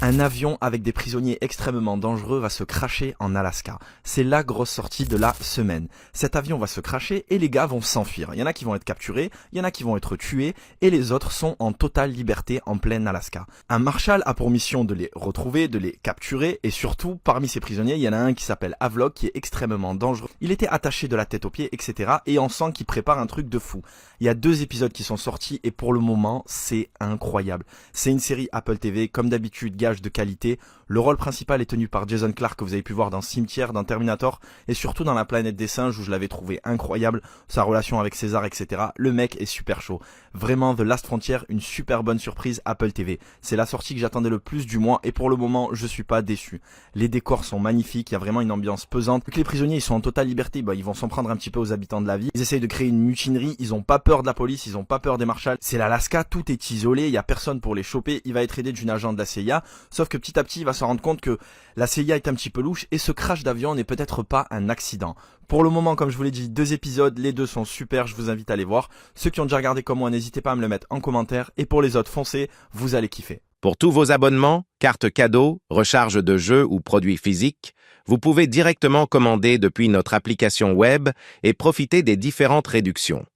Un avion avec des prisonniers extrêmement dangereux va se crasher en Alaska. C'est la grosse sortie de la semaine. Cet avion va se crasher et les gars vont s'enfuir. Il y en a qui vont être capturés, il y en a qui vont être tués et les autres sont en totale liberté en pleine Alaska. Un marshal a pour mission de les retrouver, de les capturer et surtout parmi ces prisonniers il y en a un qui s'appelle Havelock qui est extrêmement dangereux. Il était attaché de la tête aux pieds etc. et on sent qu'il prépare un truc de fou. Il y a 2 épisodes qui sont sortis et pour le moment c'est incroyable. C'est une série Apple TV comme d'habitude gage de qualité. Le rôle principal est tenu par Jason Clarke que vous avez pu voir dans Cimetière, dans Terminator et surtout dans La Planète des Singes où je l'avais trouvé incroyable, sa relation avec César etc. Le mec est super chaud. Vraiment The Last Frontier, une super bonne surprise Apple TV. C'est la sortie que j'attendais le plus du mois et pour le moment je suis pas déçu. Les décors sont magnifiques, il y a vraiment une ambiance pesante. Vu que les prisonniers ils sont en totale liberté, ils vont s'en prendre un petit peu aux habitants de la ville. Ils essayent de créer une mutinerie, ils ont pas peur de la police, ils ont pas peur des marshals. C'est l'Alaska, tout est isolé, il y a personne pour les choper. Il va être aidé d'une agent de la CIA, sauf que petit à petit il va se rendre compte que la CIA est un petit peu louche et ce crash d'avion n'est peut-être pas un accident. Pour le moment, comme je vous l'ai dit, 2 épisodes, les 2 sont super, je vous invite à les voir. Ceux qui ont déjà regardé comme moi, n'hésitez pas à me le mettre en commentaire et pour les autres, foncez, vous allez kiffer. Pour tous vos abonnements, cartes cadeaux, recharge de jeux ou produits physiques, vous pouvez directement commander depuis notre application web et profiter des différentes réductions.